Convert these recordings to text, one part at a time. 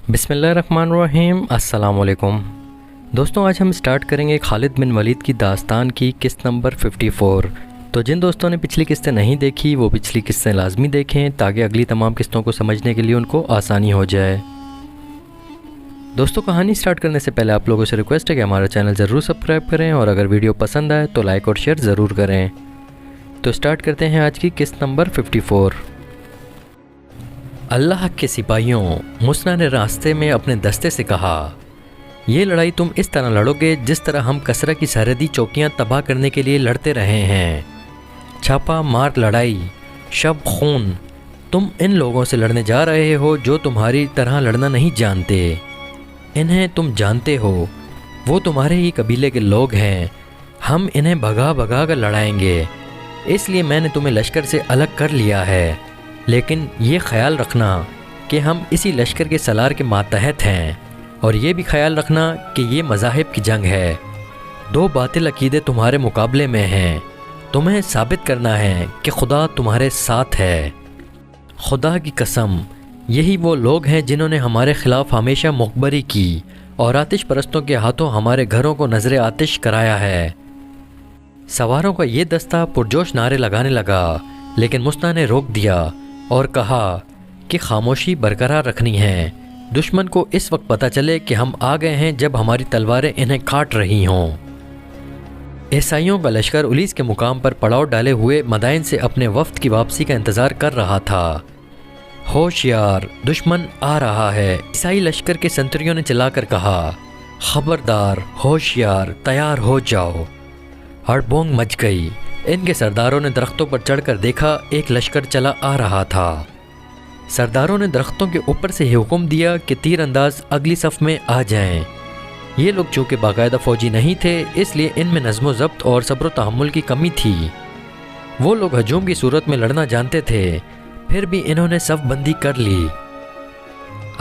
बिस्मिल्लाहिर्रहमानिर्रहीम। अस्सलाम वालेकुम दोस्तों, आज हम स्टार्ट करेंगे खालिद बिन वलीद की दास्तान की किस्त नंबर 54। तो जिन दोस्तों ने पिछली किस्तें नहीं देखी वो पिछली किस्तें लाजमी देखें ताकि अगली तमाम किस्तों को समझने के लिए उनको आसानी हो जाए। दोस्तों, कहानी स्टार्ट करने से पहले आप लोगों से रिक्वेस्ट है कि हमारा चैनल ज़रूर सब्सक्राइब करें और अगर वीडियो पसंद आए तो लाइक और शेयर ज़रूर करें। तो स्टार्ट करते हैं आज की किस्त नंबर 54। अल्लाह के सिपाहियों, मुसना ने रास्ते में अपने दस्ते से कहा, ये लड़ाई तुम इस तरह लड़ोगे जिस तरह हम कसरा की सरहदी चौकियां तबाह करने के लिए लड़ते रहे हैं। छापा मार लड़ाई, शब खून। तुम इन लोगों से लड़ने जा रहे हो जो तुम्हारी तरह लड़ना नहीं जानते। इन्हें तुम जानते हो, वो तुम्हारे ही कबीले के लोग हैं। हम इन्हें भगा भगा कर लड़ाएंगे, इसलिए मैंने तुम्हें लश्कर से अलग कर लिया है। लेकिन ये ख्याल रखना कि हम इसी लश्कर के सलार के मातहत हैं, और ये भी ख्याल रखना कि ये मज़ाहिब की जंग है। दो बातिल अकीदे तुम्हारे मुकाबले में हैं। तुम्हें साबित करना है कि खुदा तुम्हारे साथ है। खुदा की कसम, यही वो लोग हैं जिन्होंने हमारे ख़िलाफ़ हमेशा मुखबरी की और आतिश परस्तों के हाथों हमारे घरों को नज़र आतिश कराया है। सवारों का ये दस्ता पुरजोश नारे लगाने लगा, लेकिन मुस्ना ने रोक दिया और कहा कि खामोशी बरकरार रखनी है। दुश्मन को इस वक्त पता चले कि हम आ गए हैं जब हमारी तलवारें इन्हें काट रही हों। ईसाइयों का लश्कर उलीस के मुकाम पर पड़ाव डाले हुए मदाइन से अपने वफ्द की वापसी का इंतज़ार कर रहा था। होशियार, दुश्मन आ रहा है, ईसाई लश्कर के संतरियों ने चिल्लाकर कहा। खबरदार, होशियार, तैयार हो जाओ। हड़बोंग मच गई। इनके सरदारों ने दरख्तों पर चढ़कर देखा, एक लश्कर चला आ रहा था। सरदारों ने दरख्तों के ऊपर से ही हुक्म दिया कि तीर अंदाज अगली सफ़ में आ जाएं। ये लोग चूँकि बाकायदा फ़ौजी नहीं थे, इसलिए इनमें नज़्म ज़ब्त और सब्र तहम्मुल की कमी थी। वो लोग हजूम की सूरत में लड़ना जानते थे, फिर भी इन्होंने सफ़ बंदी कर ली।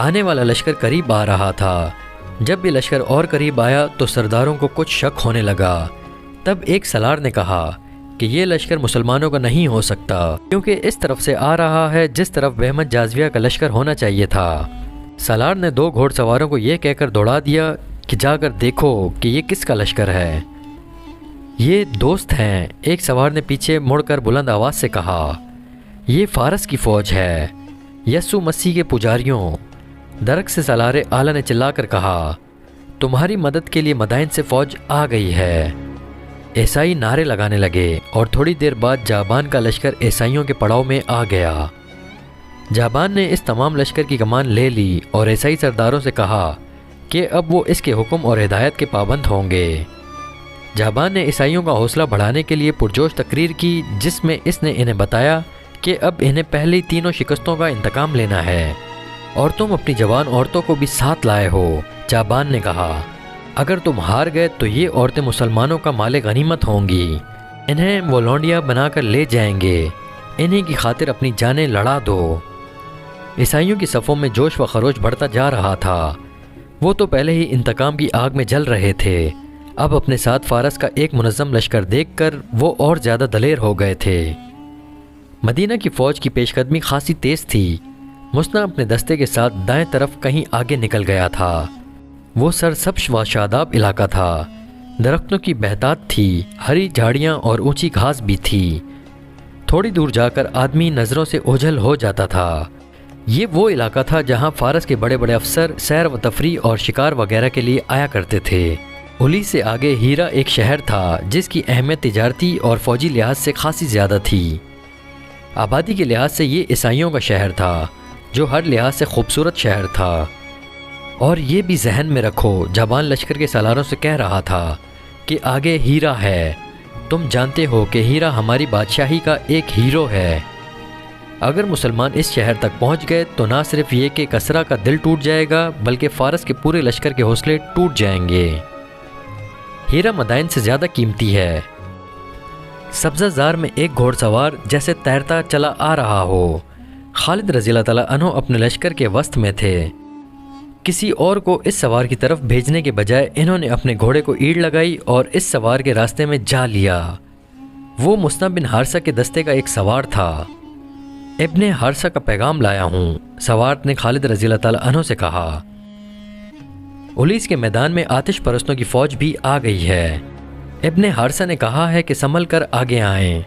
आने वाला लश्कर करीब आ रहा था। जब भी लश्कर और करीब आया तो सरदारों को कुछ शक होने लगा। तब एक सलार ने कहा कि ये लश्कर मुसलमानों का नहीं हो सकता, क्योंकि इस तरफ से आ रहा है जिस तरफ बहमत जाज़विया का लश्कर होना चाहिए था। सलार ने दो घोड़सवारों को यह कहकर दौड़ा दिया कि जाकर देखो कि ये किसका लश्कर है। ये दोस्त हैं। एक सवार ने पीछे मुड़कर बुलंद आवाज़ से कहा, ये फ़ारस की फ़ौज है, यस्सु मसीह के पुजारियों। दरक से सलार आला ने चिल्लाकर कहा, तुम्हारी मदद के लिए मदाइन से फ़ौज आ गई है। ईसाई नारे लगाने लगे और थोड़ी देर बाद जाबान का लश्कर ईसाइयों के पड़ाव में आ गया। जाबान ने इस तमाम लश्कर की कमान ले ली और ईसाई सरदारों से कहा कि अब वो इसके हुक्म और हिदायत के पाबंद होंगे। जाबान ने ईसाइयों का हौसला बढ़ाने के लिए पुरजोश तकरीर की, जिसमें इसने इन्हें बताया कि अब इन्हें पहली तीनों शिकस्तों का इंतकाम लेना है और तुम अपनी जवान औरतों को भी साथ लाए हो। जाबान ने कहा, अगर तुम हार गए तो ये औरतें मुसलमानों का माले गनीमत होंगी। इन्हें वो लौंडिया बनाकर ले जाएंगे। इन्हीं की खातिर अपनी जानें लड़ा दो। ईसाइयों की सफ़ों में जोश व खरोश बढ़ता जा रहा था। वो तो पहले ही इंतकाम की आग में जल रहे थे। अब अपने साथ फ़ारस का एक मुनज़्ज़म लश्कर देखकर वो और ज़्यादा दलेर हो गए थे। मदीना की फ़ौज की पेशकदमी खासी तेज़ थी। मुस्ना अपने दस्ते के साथ दाएं तरफ कहीं आगे निकल गया था। वो सरसब्ज़ व शादाब इलाका था। दरख्तों की बहतात थी, हरी झाड़ियाँ और ऊंची घास भी थी। थोड़ी दूर जाकर आदमी नज़रों से ओझल हो जाता था। ये वो इलाका था जहाँ फ़ारस के बड़े बड़े अफसर सैर व तफरी और शिकार वगैरह के लिए आया करते थे। उली से आगे हीरा एक शहर था जिसकी अहमियत तिजारती और फ़ौजी लिहाज से खासी ज़्यादा थी। आबादी के लिहाज से ये ईसाइयों का शहर था, जो हर लिहाज से खूबसूरत शहर था। और ये भी जहन में रखो, जाबान लश्कर के सलारों से कह रहा था कि आगे हीरा है। तुम जानते हो कि हीरा हमारी बादशाही का एक हीरो है। अगर मुसलमान इस शहर तक पहुंच गए तो ना सिर्फ ये कि कसरा का दिल टूट जाएगा, बल्कि फ़ारस के पूरे लश्कर के हौसले टूट जाएंगे। हीरा मदाइन से ज़्यादा कीमती है। सब्ज़ाज़ार में एक घोड़सवार जैसे तैरता चला आ रहा हो। खालिद रज़ियल्लाहु ताला अन्हु अपने लश्कर के वस्त में थे। किसी और को इस सवार की तरफ भेजने के बजाय इन्होंने अपने घोड़े को ईड़ लगाई और इस सवार के रास्ते में जा लिया। वो मुस्ना बिन हारसा के दस्ते का एक सवार था। इब्ने हारसा का पैगाम लाया हूँ, सवार ने खालिद रज़ियल्लाहु ताला अन्हु से कहा। उलीस के मैदान में आतिश परस्तों की फौज भी आ गई है। इब्ने हारसा ने कहा है कि संभल कर आगे आएं।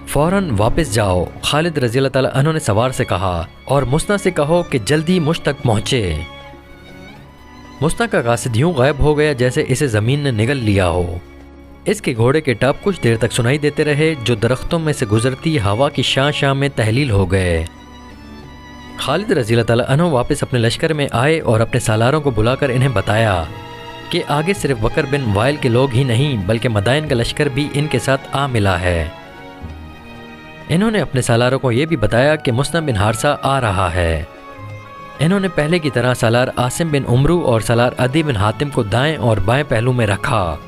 फौरन वापस जाओ, खालिद रज़ी अल्लाह ताला अन्हु ने सवार से कहा, और मुस्ना से कहो कि जल्दी मुझ तक पहुँचे। मुस्ना का कासिद यूं गायब हो गया जैसे इसे ज़मीन ने निगल लिया हो। इसके घोड़े के टप कुछ देर तक सुनाई देते रहे, जो दरख्तों में से गुजरती हवा की शां में तहलील हो गए। खालिद रज़ी अल्लाह ताला अन्हु वापस अपने लश्कर में आए और अपने सालारों को बुलाकर इन्हें बताया कि आगे सिर्फ बकर बिन वाइल के लोग ही नहीं बल्कि मदाइन का लश्कर भी इनके साथ आ मिला है। इन्होंने अपने सालारों को यह भी बताया कि मुस्ना बिन हारसा आ रहा है। इन्होंने पहले की तरह सालार आसिम बिन उमरू और सालार अदी बिन हातिम को दाएं और बाएं पहलू में रखा।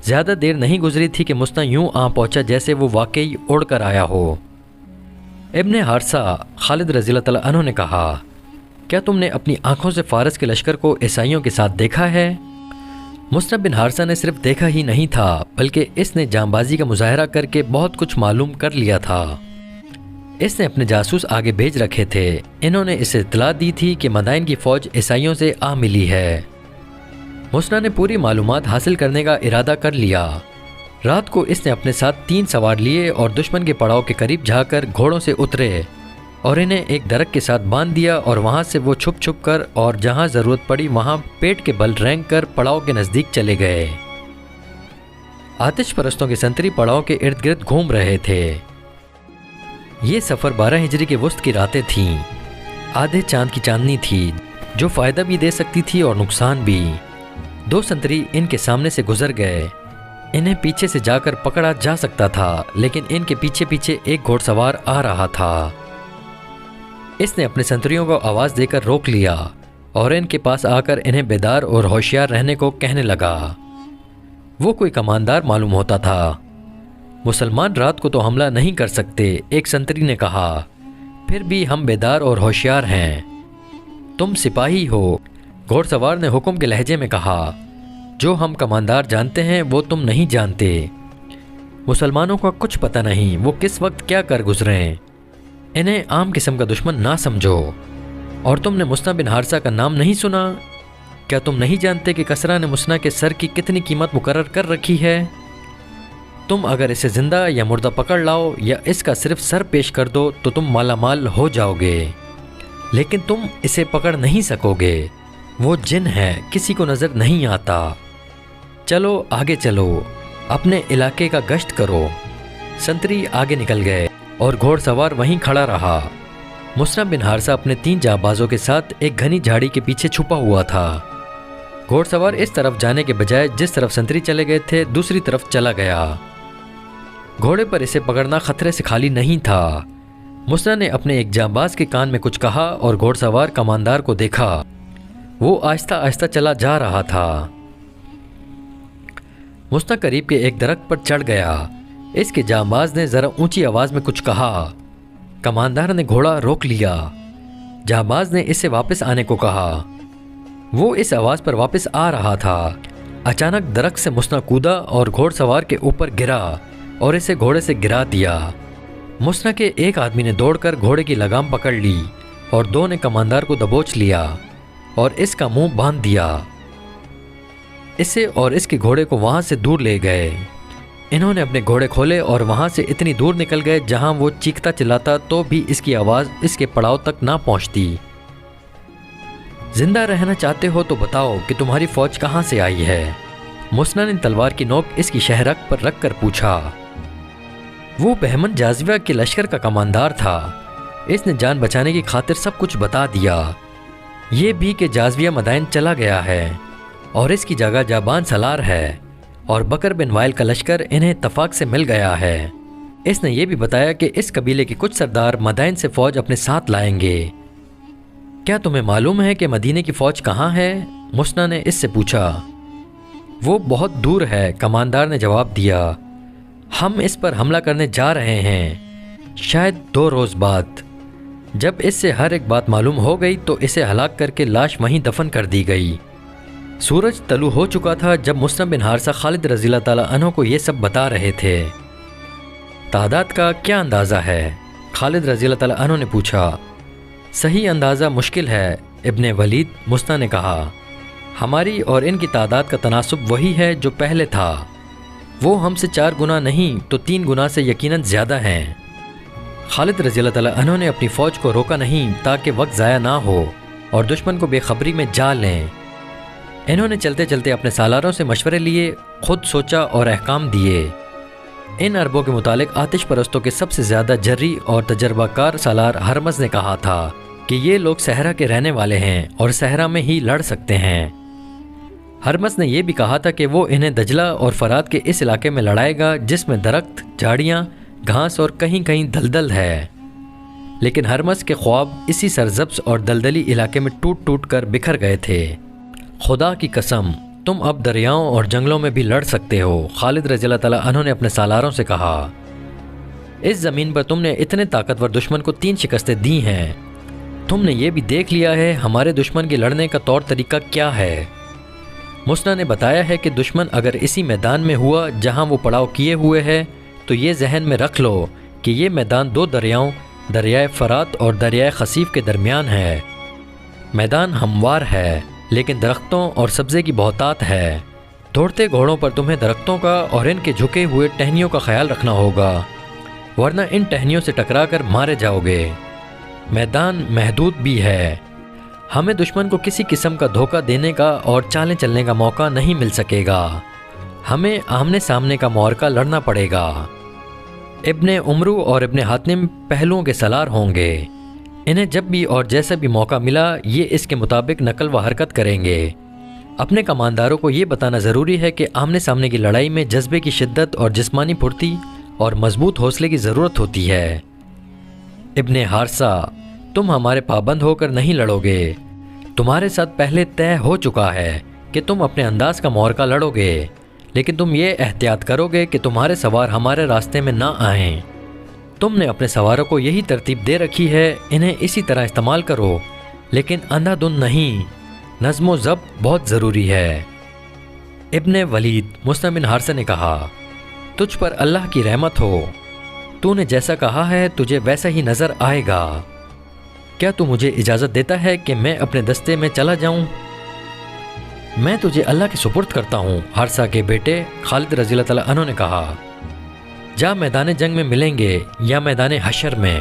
ज़्यादा देर नहीं गुजरी थी कि मुस्ना यूं आ पहुंचा जैसे वो वाकई उड़ कर आया हो। इब्ने हारसा, खालिद रज़ी अल्लाह ताला अन्हु ने कहा, क्या तुमने अपनी आंखों से फारस के लश्कर को ईसाइयों के साथ देखा है? मुस्ना बिन हारसा ने सिर्फ देखा ही नहीं था बल्कि इसने जांबाजी का मुजाहरा करके बहुत कुछ मालूम कर लिया था। इसने अपने जासूस आगे भेज रखे थे। इन्होंने इसे इत्तला दी थी कि मदाइन की फ़ौज ईसाइयों से आ मिली है। मुस्ना ने पूरी मालूमात हासिल करने का इरादा कर लिया। रात को इसने अपने साथ 3 सवार लिए और दुश्मन के पड़ाव के करीब जाकर घोड़ों से उतरे और इन्हें एक दरख्त के साथ बांध दिया और वहाँ से वो छुप छुप कर और जहाँ ज़रूरत पड़ी वहाँ पेट के बल रेंग कर पड़ाव के नज़दीक चले गए। आतिश परस्तों के संतरी पड़ाव के इर्द गिर्द घूम रहे थे। ये सफ़र 12 हिजरी के वस्त की रातें थीं। आधे चांद की चांदनी थी जो फ़ायदा भी दे सकती थी और नुकसान भी। 2 संतरी इनके सामने से गुजर गए। इन्हें पीछे से जाकर पकड़ा जा सकता था लेकिन इनके पीछे पीछे एक घोड़सवार आ रहा था। इसने अपने संतरियों को आवाज़ देकर रोक लिया और इनके पास आकर इन्हें बेदार और होशियार रहने को कहने लगा। वो कोई कमानदार मालूम होता था। मुसलमान रात को तो हमला नहीं कर सकते, एक संतरी ने कहा, फिर भी हम बेदार और होशियार हैं। तुम सिपाही हो, घोड़सवार ने हुक्म के लहजे में कहा। जो हम कमानदार जानते हैं वो तुम नहीं जानते। मुसलमानों का कुछ पता नहीं वो किस वक्त क्या कर गुजरें। इन्हें आम किस्म का दुश्मन ना समझो। और तुमने मुस्ना बिन हारसा का नाम नहीं सुना? क्या तुम नहीं जानते कि कसरा ने मुस्ना के सर की कितनी कीमत मुकर्रर कर रखी है? तुम अगर इसे जिंदा या मुर्दा पकड़ लाओ या इसका सिर्फ सर पेश कर दो तो तुम मालामाल हो जाओगे, लेकिन तुम इसे पकड़ नहीं सकोगे। वो जिन है, किसी को नज़र नहीं आता। चलो आगे चलो, अपने इलाके का गश्त करो। संतरी आगे निकल गए और घोड़सवार वहीं खड़ा रहा। मुस्ना बिन हारसा अपने 3 जाबाजों के साथ एक घनी झाड़ी के पीछे छुपा हुआ था। घोड़सवार इस तरफ जाने के बजाय जिस तरफ संतरी चले गए थे दूसरी तरफ चला गया। घोड़े पर इसे पकड़ना खतरे से खाली नहीं था। मुस्ना ने अपने एक जाबाज के कान में कुछ कहा और घोड़सवार कमानदार को देखा। वो आहिस्ता आहिस्ता चला जा रहा था। मुस्ना करीब के एक दरख्त पर चढ़ गया। इसके जाबाज ने ज़रा ऊंची आवाज़ में कुछ कहा। कमानदार ने घोड़ा रोक लिया। जाबाज ने इससे वापस आने को कहा। वो इस आवाज़ पर वापस आ रहा था। अचानक दरख्त से मुस्ना कूदा और घोड़सवार के ऊपर गिरा और इसे घोड़े से गिरा दिया। मुस्ना के एक आदमी ने दौड़कर घोड़े की लगाम पकड़ ली और 2 ने कमानदार को दबोच लिया और इसका मुंह बांध दिया। इसे और इसके घोड़े को वहां से दूर ले गए। इन्होंने अपने घोड़े खोले और वहां से इतनी दूर निकल गए जहां वो चीखता चिल्लाता तो भी इसकी आवाज़ इसके पड़ाव तक ना पहुंचती। जिंदा रहना चाहते हो तो बताओ कि तुम्हारी फौज कहां से आई है? मुस्ना ने तलवार की नोक इसकी शहरक पर रख कर पूछा। वो बहमन जाज़िया के लश्कर का कमानदार था। इसने जान बचाने की खातिर सब कुछ बता दिया। ये भी कि जाज़िया मदाइन चला गया है और इसकी जगह जाबान सलार है और बकर बिन वाइल का लश्कर इन्हें इत्तफाक से मिल गया है। इसने ये भी बताया कि इस कबीले के कुछ सरदार मदाइन से फ़ौज अपने साथ लाएंगे। क्या तुम्हें मालूम है कि मदीने की फ़ौज कहाँ है? मुस्ना ने इससे पूछा। वो बहुत दूर है, कमानदार ने जवाब दिया। हम इस पर हमला करने जा रहे हैं, शायद 2 रोज़ बाद। जब इससे हर एक बात मालूम हो गई तो इसे हलाक करके लाश वहीं दफन कर दी गई। सूरज तलू हो चुका था जब मुस्ना बिन हारसा खालिद रज़ी अल्लाह ताला अन्हु को ये सब बता रहे थे। तादाद का क्या अंदाज़ा है? खालिद रज़ी अल्लाह ताला अन्हु ने पूछा। सही अंदाज़ा मुश्किल है, इब्ने वलीद, मुस्ना ने कहा। ہماری اور ان کی تعداد کا تناسب وہی ہے جو پہلے تھا، وہ ہم سے 4 گنا نہیں تو 3 گنا سے یقیناً زیادہ ہیں۔ خالد رضی اللہ تعالیٰ عنہ نے اپنی فوج کو روکا نہیں تاکہ وقت ضائع نہ ہو اور دشمن کو بے خبری میں جا لیں۔ انہوں نے چلتے چلتے اپنے سالاروں سے مشورے لیے، خود سوچا اور احکام دیے۔ ان عربوں کے متعلق آتش پرستوں کے سب سے زیادہ جری اور تجربہ کار سالار ہرمز نے کہا تھا کہ یہ لوگ صحرا کے رہنے والے ہیں اور صحرا میں ہی لڑ سکتے ہیں۔ ہرمز نے یہ بھی کہا تھا کہ وہ انہیں دجلہ اور فرات کے اس علاقے میں لڑائے گا جس میں درخت، جھاڑیاں، گھاس اور کہیں کہیں دلدل ہے۔ لیکن ہرمز کے خواب اسی سرسبز اور دلدلی علاقے میں ٹوٹ ٹوٹ کر بکھر گئے تھے۔ خدا کی قسم، تم اب دریاؤں اور جنگلوں میں بھی لڑ سکتے ہو، خالد رضی اللہ تعالیٰ عنہ نے اپنے سالاروں سے کہا۔ اس زمین پر تم نے اتنے طاقتور دشمن کو 3 شکستیں دی ہیں۔ تم نے یہ بھی دیکھ لیا ہے ہمارے دشمن کے لڑنے کا طور طریقہ کیا ہے۔ مسنا نے بتایا ہے کہ دشمن اگر اسی میدان میں ہوا جہاں وہ پڑاؤ کیے ہوئے ہے تو یہ ذہن میں رکھ لو کہ یہ میدان 2 دریاؤں، دریائے فرات اور دریائے خصیف کے درمیان ہے۔ میدان ہموار ہے لیکن درختوں اور سبزے کی بہتات ہے۔ دوڑتے گھوڑوں پر تمہیں درختوں کا اور ان کے جھکے ہوئے ٹہنیوں کا خیال رکھنا ہوگا، ورنہ ان ٹہنیوں سے ٹکرا کر مارے جاؤ گے۔ میدان محدود بھی ہے، ہمیں دشمن کو کسی قسم کا دھوکہ دینے کا اور چالیں چلنے کا موقع نہیں مل سکے گا۔ ہمیں آمنے سامنے کا معرکہ لڑنا پڑے گا۔ ابن عمرو اور ابن حاتم پہلوؤں کے سالار ہوں گے، انہیں جب بھی اور جیسا بھی موقع ملا یہ اس کے مطابق نقل و حرکت کریں گے۔ اپنے کمانداروں کو یہ بتانا ضروری ہے کہ آمنے سامنے کی لڑائی میں جذبے کی شدت اور جسمانی پھرتی اور مضبوط حوصلے کی ضرورت ہوتی ہے۔ ابن حارثہ، تم ہمارے پابند ہو کر نہیں لڑو گے، تمہارے ساتھ پہلے طے ہو چکا ہے کہ تم اپنے انداز کا معرکہ لڑو گے، لیکن تم یہ احتیاط کرو گے کہ تمہارے سوار ہمارے راستے میں نہ آئیں۔ تم نے اپنے سواروں کو یہی ترتیب دے رکھی ہے، انہیں اسی طرح استعمال کرو، لیکن اندھا دھند نہیں، نظم و ضبط بہت ضروری ہے۔ ابن ولید، مسلم بن حارثہ نے کہا، تجھ پر اللہ کی رحمت ہو، تو نے جیسا کہا ہے تجھے ویسا ہی نظر آئے گا۔ کیا تو مجھے اجازت دیتا ہے کہ میں اپنے دستے میں چلا جاؤں؟ میں تجھے اللہ کے سپرد کرتا ہوں، حارثہ کے بیٹے خالد رضی اللہ تعالیٰ عنہ نے کہا۔ جا میدان جنگ میں ملیں گے یا میدان حشر میں۔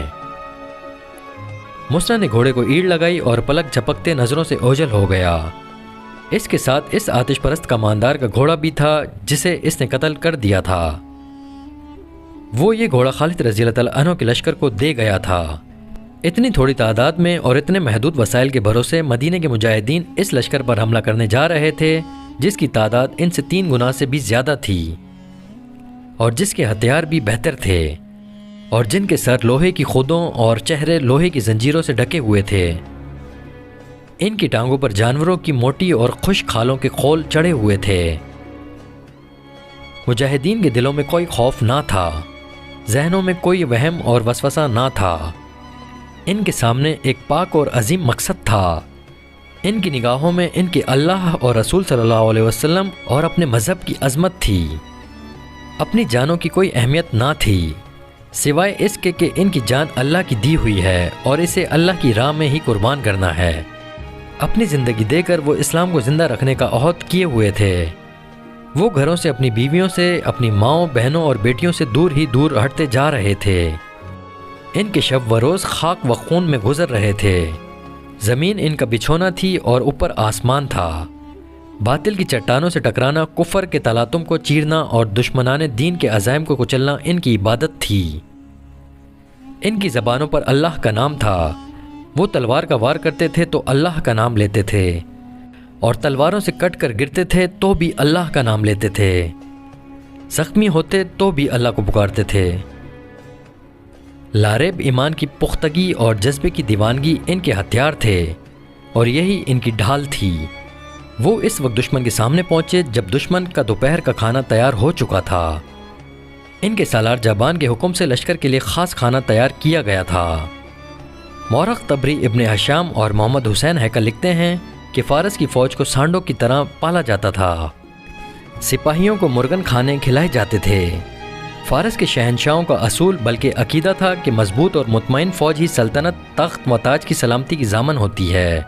مسنا نے گھوڑے کو ایڑ لگائی اور پلک جھپکتے نظروں سے اوجھل ہو گیا۔ اس کے ساتھ اس آتش پرست کماندار کا گھوڑا بھی تھا جسے اس نے قتل کر دیا تھا۔ وہ یہ گھوڑا خالد رضی اللہ تعالیٰ عنہ کے لشکر کو دے گیا تھا۔ اتنی تھوڑی تعداد میں اور اتنے محدود وسائل کے بھروسے مدینہ کے مجاہدین اس لشکر پر حملہ کرنے جا رہے تھے جس کی تعداد ان سے 3 گنا سے بھی زیادہ تھی اور جس کے ہتھیار بھی بہتر تھے اور جن کے سر لوہے کی خودوں اور چہرے لوہے کی زنجیروں سے ڈھکے ہوئے تھے۔ ان کی ٹانگوں پر جانوروں کی موٹی اور خشک کھالوں کے خول چڑھے ہوئے تھے۔ مجاہدین کے دلوں میں کوئی خوف نہ تھا، ذہنوں میں کوئی وہم اور وسوسہ نہ تھا۔ ان کے سامنے ایک پاک اور عظیم مقصد تھا۔ ان کی نگاہوں میں ان کے اللہ اور رسول صلی اللہ علیہ وسلم اور اپنے مذہب کی عظمت تھی۔ اپنی جانوں کی کوئی اہمیت نہ تھی سوائے اس کے کہ ان کی جان اللہ کی دی ہوئی ہے اور اسے اللہ کی راہ میں ہی قربان کرنا ہے۔ اپنی زندگی دے کر وہ اسلام کو زندہ رکھنے کا عہد کیے ہوئے تھے۔ وہ گھروں سے، اپنی بیویوں سے، اپنی ماؤں، بہنوں اور بیٹیوں سے دور ہی دور ہٹتے جا رہے تھے۔ ان کے شب و روز خاک و خون میں گزر رہے تھے۔ زمین ان کا بچھونا تھی اور اوپر آسمان تھا۔ باطل کی چٹانوں سے ٹکرانا، کفر کے تلاطم کو چیرنا اور دشمنان دین کے عزائم کو کچلنا ان کی عبادت تھی۔ ان کی زبانوں پر اللہ کا نام تھا۔ وہ تلوار کا وار کرتے تھے تو اللہ کا نام لیتے تھے اور تلواروں سے کٹ کر گرتے تھے تو بھی اللہ کا نام لیتے تھے۔ زخمی ہوتے تو بھی اللہ کو پکارتے تھے۔ لاریب ایمان کی پختگی اور جذبے کی دیوانگی ان کے ہتھیار تھے اور یہی ان کی ڈھال تھی۔ وہ اس وقت دشمن کے سامنے پہنچے جب دشمن کا دوپہر کا کھانا تیار ہو چکا تھا۔ ان کے سالار جابان کے حکم سے لشکر کے لیے خاص کھانا تیار کیا گیا تھا۔ مورخ طبری، ابن ہشام اور محمد حسین ہیکل لکھتے ہیں کہ فارس کی فوج کو سانڈوں کی طرح پالا جاتا تھا۔ سپاہیوں کو مرغن کھانے کھلائے جاتے تھے۔ فارس کے شہنشاہوں کا اصول بلکہ عقیدہ تھا کہ مضبوط اور مطمئن فوج ہی سلطنت، تخت و تاج کی سلامتی کی ضامن ہوتی ہے۔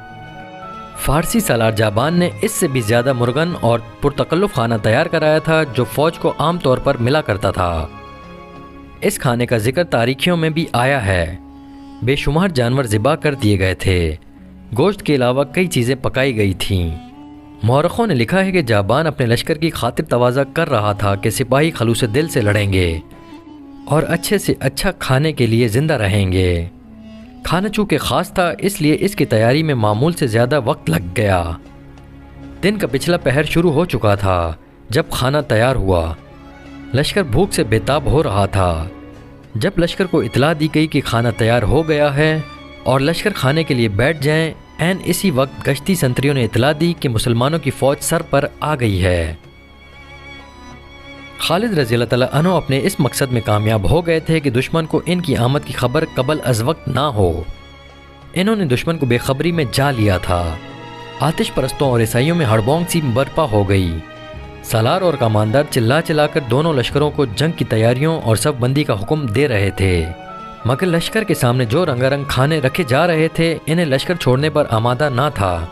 فارسی سالار جابان نے اس سے بھی زیادہ مرغن اور پرتکلف کھانا تیار کرایا تھا جو فوج کو عام طور پر ملا کرتا تھا۔ اس کھانے کا ذکر تاریخیوں میں بھی آیا ہے۔ بے شمار جانور ذبح کر دیے گئے تھے۔ گوشت کے علاوہ کئی چیزیں پکائی گئی تھیں۔ مورخوں نے لکھا ہے کہ جابان اپنے لشکر کی خاطر تواضع کر رہا تھا کہ سپاہی خلوص دل سے لڑیں گے اور اچھے سے اچھا کھانے کے لیے زندہ رہیں گے۔ کھانا چونکہ خاص تھا اس لیے اس کی تیاری میں معمول سے زیادہ وقت لگ گیا۔ دن کا پچھلا پہر شروع ہو چکا تھا جب کھانا تیار ہوا۔ لشکر بھوک سے بےتاب ہو رہا تھا۔ جب لشکر کو اطلاع دی گئی کہ کھانا تیار ہو گیا ہے اور لشکر کھانے کے لیے بیٹھ جائیں، عین اسی وقت گشتی سنتریوں نے اطلاع دی کہ مسلمانوں کی فوج سر پر آ گئی ہے۔ خالد رضی اللہ تعالیٰ عنہ اپنے اس مقصد میں کامیاب ہو گئے تھے کہ دشمن کو ان کی آمد کی خبر قبل از وقت نہ ہو۔ انہوں نے دشمن کو بے خبری میں جا لیا تھا۔ آتش پرستوں اور عیسائیوں میں ہڑبونگ سی برپا ہو گئی۔ سالار اور کماندار چلا چلا کر دونوں لشکروں کو جنگ کی تیاریوں اور صف بندی کا حکم دے رہے تھے، مگر لشکر کے سامنے جو رنگا رنگ کھانے رکھے جا رہے تھے انہیں لشکر چھوڑنے پر آمادہ نہ تھا۔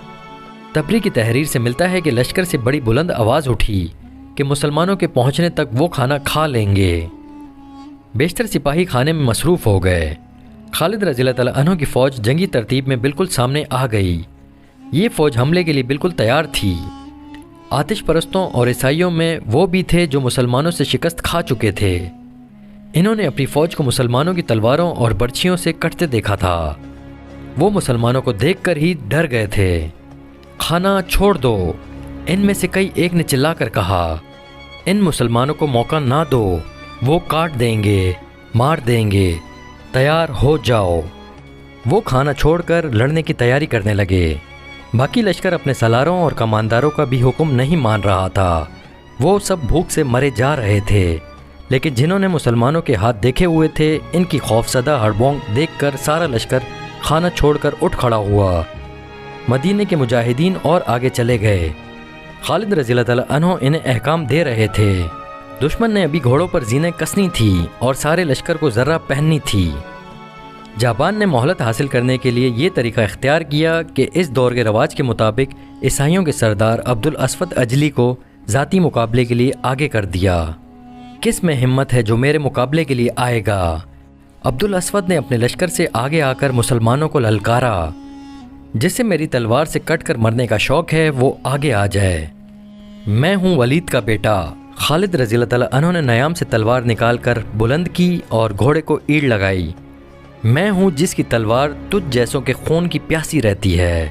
تبری کی تحریر سے ملتا ہے کہ لشکر سے بڑی بلند آواز اٹھی کہ مسلمانوں کے پہنچنے تک وہ کھانا کھا لیں گے۔ بیشتر سپاہی کھانے میں مصروف ہو گئے۔ خالد رضی اللہ تعالیٰ عنہ کی فوج جنگی ترتیب میں بالکل سامنے آ گئی۔ یہ فوج حملے کے لیے بالکل تیار تھی۔ آتش پرستوں اور عیسائیوں میں وہ بھی تھے جو مسلمانوں سے شکست کھا چکے تھے۔ انہوں نے اپنی فوج کو مسلمانوں کی تلواروں اور برچھیوں سے کٹتے دیکھا تھا۔ وہ مسلمانوں کو دیکھ کر ہی ڈر گئے تھے۔ کھانا چھوڑ دو، ان میں سے کئی ایک نے چلا کر کہا۔ ان مسلمانوں کو موقع نہ دو، وہ کاٹ دیں گے، مار دیں گے، تیار ہو جاؤ۔ وہ کھانا چھوڑ کر لڑنے کی تیاری کرنے لگے۔ باقی لشکر اپنے سالاروں اور کمانداروں کا بھی حکم نہیں مان رہا تھا۔ وہ سب بھوک سے مرے جا رہے تھے، لیکن جنہوں نے مسلمانوں کے ہاتھ دیکھے ہوئے تھے ان کی خوفزدہ ہڑبونگ دیکھ کر سارا لشکر کھانا چھوڑ کر اٹھ کھڑا ہوا۔ مدینے کے مجاہدین اور آگے چلے گئے۔ خالد رضی اللہ تعالیٰ عنہ انہیں احکام دے رہے تھے۔ دشمن نے ابھی گھوڑوں پر زینیں کسنی تھی اور سارے لشکر کو ذرہ پہننی تھی۔ جابان نے مہلت حاصل کرنے کے لیے یہ طریقہ اختیار کیا کہ اس دور کے رواج کے مطابق عیسائیوں کے سردار عبد الاسود اجلی کو ذاتی مقابلے کے لیے آگے کر دیا۔ کس میں ہمت ہے جو میرے مقابلے کے لیے آئے گا؟ عبد الاسود نے اپنے لشکر سے آگے آ کر مسلمانوں کو للکارا۔ جسے میری تلوار سے کٹ کر مرنے کا شوق ہے وہ آگے آ جائے۔ میں ہوں ولید کا بیٹا۔ خالد رضی اللہ تعالیٰ عنہ نے نیام سے تلوار نکال کر بلند کی اور گھوڑے کو ایڑ لگائی۔ میں ہوں جس کی تلوار تجھ جیسوں کے خون کی پیاسی رہتی ہے۔